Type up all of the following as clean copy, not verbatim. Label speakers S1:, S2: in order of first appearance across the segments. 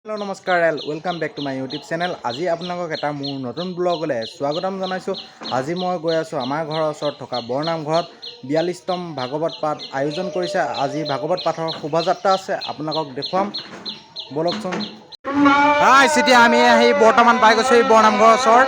S1: Hello नमस्कार welcome back to my YouTube channel. आज आपलोक एटा मोर नतुन ब्लगले स्वागतम जानाइছো। आज मैं गई आसो आमार घर ओसर थका बरनामघर 42तम भागवत पाठ आयोजन करिছে। आज भागवत पाठर शोभायात्रा आछे, आपलोকক देखुवाम बोलकचोन। এতিয়া আমি আহি বৰ্তমান পাই গৈছো এই বৰনামঘৰ ওচৰ।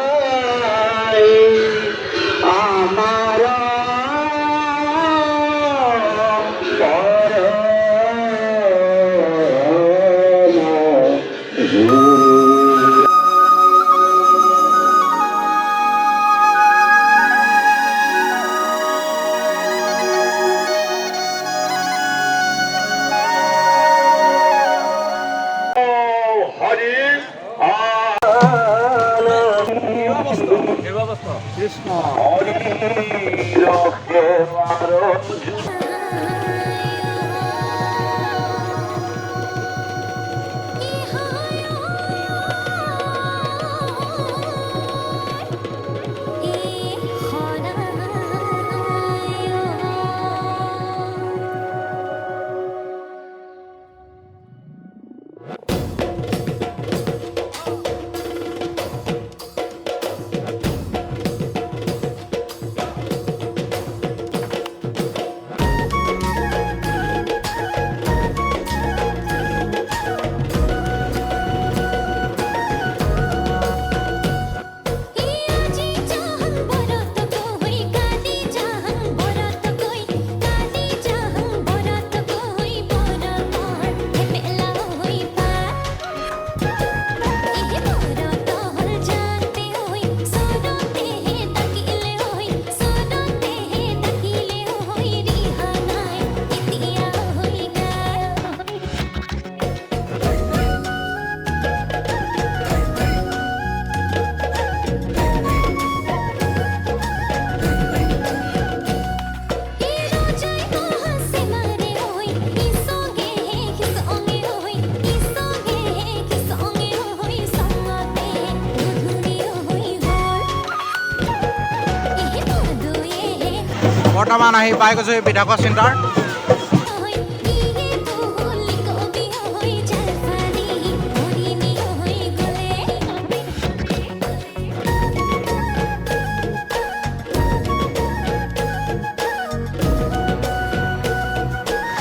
S1: বৰ্তমান আহি পাই গৈছো এই বিধাক চেণ্টাৰ।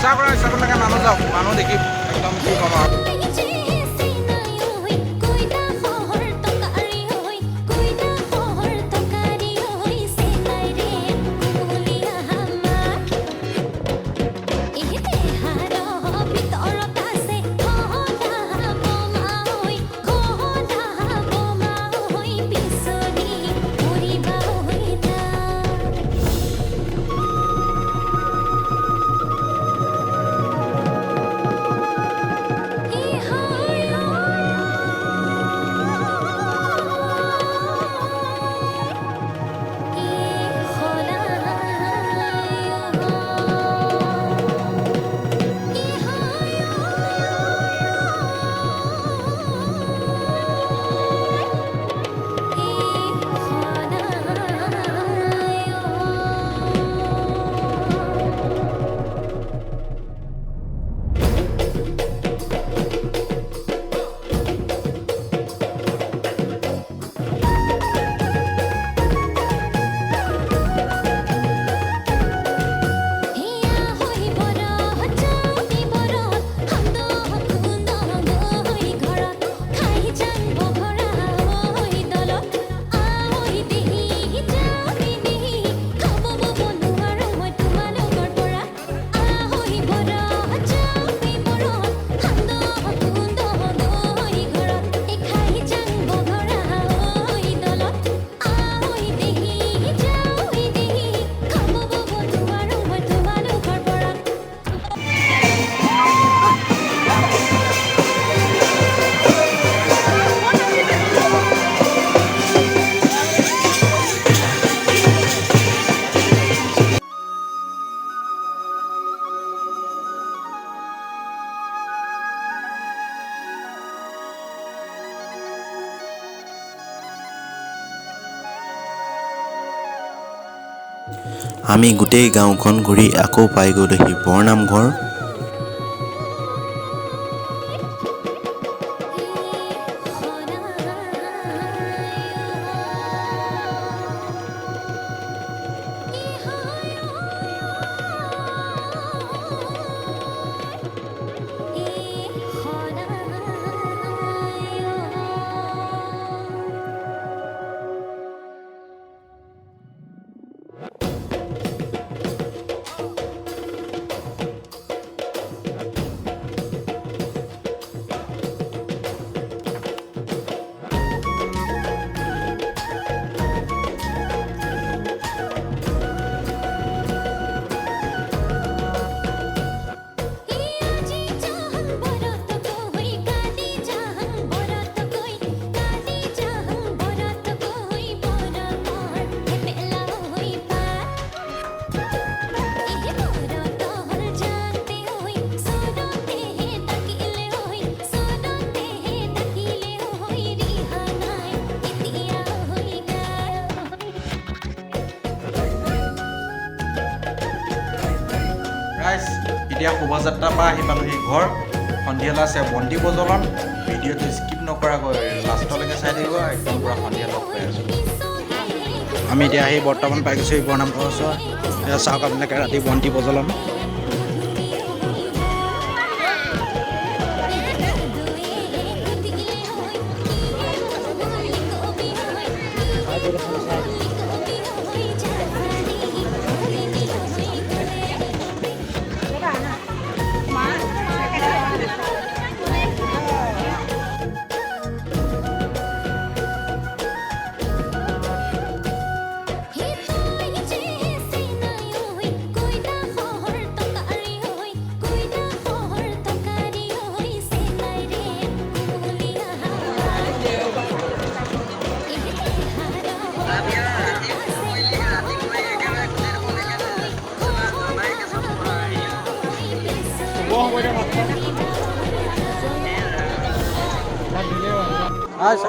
S1: চাবলৈ মানুহ যাওক, মানুহ দেখি একদম কি ক'ম আৰু।
S2: আমি গোটেই গাঁওখন ঘূৰি আকৌ পাই গ'লোহি বৰনামঘৰ।
S1: এতিয়া শোভাযাত্ৰাৰ পৰা আহি পালোহি ঘৰ। সন্ধিয়ালৈ আছে বন্তি প্ৰজ্বলন। ভিডিঅ'টো স্কিপ নকৰাকৈ লাষ্টলৈকে চাই থাকিব, একদম পূৰা সন্ধিয়া লগ পাই আছোঁ। আমি এতিয়া আহি বৰ্তমান পাই গৈছোঁ বৰনামঘৰৰ ওচৰত। এতিয়া চাওক আপোনালোকে ৰাতি বন্তি প্ৰজ্বলন।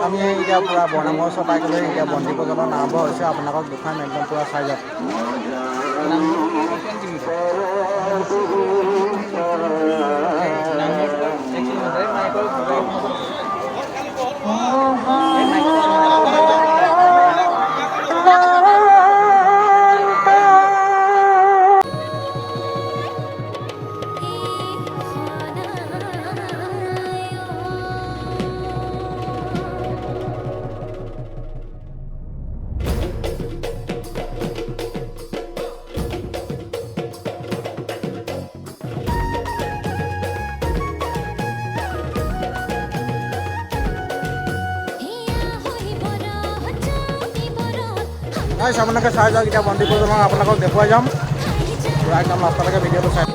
S1: আমি এতিয়া পূৰা বৰনামৰ ওচৰ পাই গ'লো। এতিয়া বন্তি প্ৰজ্বলন আৰম্ভ হৈছে। আপোনালোকক দুখন একদম পূৰা চাই যাওক। আপোনালোকে চাই যাওক। এতিয়া বন্তি প্ৰজ্বলন আপোনালোকক দেখুৱাই যাম। পূৰা একদম লাষ্টলৈকে ভিডিঅ'টো চাই।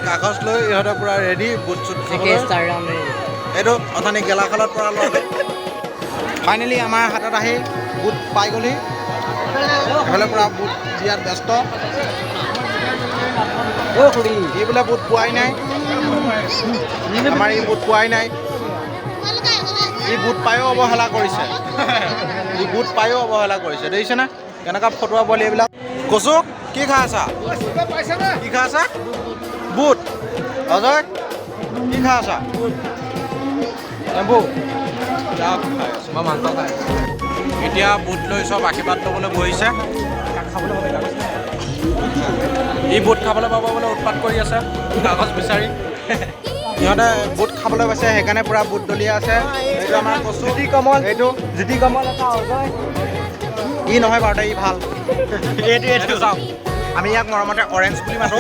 S1: কাগজ লৈ ইহঁতে পূৰা ৰেডি বুট চুট এইটো অথনি গেলাখালত পৰা ল'লে। ফাইনেলি আমাৰ হাতত আহি বুট পাই গ'লহি। এইফালে পূৰা বুট দিয়াত ব্যস্ত। ই বোলে বুট পোৱাই নাই। আমাৰ ই বুট পোৱাই নাই। ই বুট পায়ো অৱহেলা কৰিছে। দেখিছেনে কেনেকুৱা ফটোৱা পোৱালি এইবিলাক। কচু কি খাই আছা? কি খাই আছা? বুট। অজয় কি খাই আছা? এম্বু মই মাংস খাই আছোঁ। এতিয়া বুট লৈ চব আশীৰ্বাদ ল'বলৈ বহিছে। ই বুট খাবলৈ পাব বোলে উৎপাত কৰি আছে কাগজ বিচাৰি। সিহঁতে বুট খাবলৈ পাইছে সেইকাৰণে পূৰা বুট দলিয়াই আছে। এইটো আমাৰ কচু এইটো জিতি কমল এটা অজয়। ই নহয় বাৰু ই ভাল। এইটো চাওক আমি ইয়াক মৰমতে অৰেঞ্জ বুলি মাতোঁ।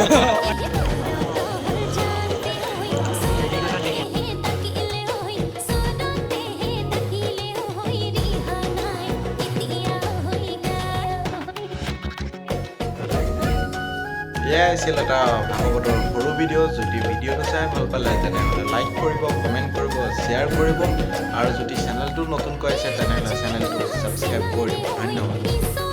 S1: এয়াই আছিল এটা ভাগৱতৰ সৰু ভিডিঅ'। যদি ভিডিঅ'টো চাই ভাল পালে তেনেহ'লে লাইক কৰিব, কমেণ্ট কৰিব, শ্বেয়াৰ কৰিব আৰু যদি চেনেলটো নতুনকৈ আছে তেনেহ'লে চেনেলটো ছাবস্ক্ৰাইব কৰিব। ধন্যবাদ।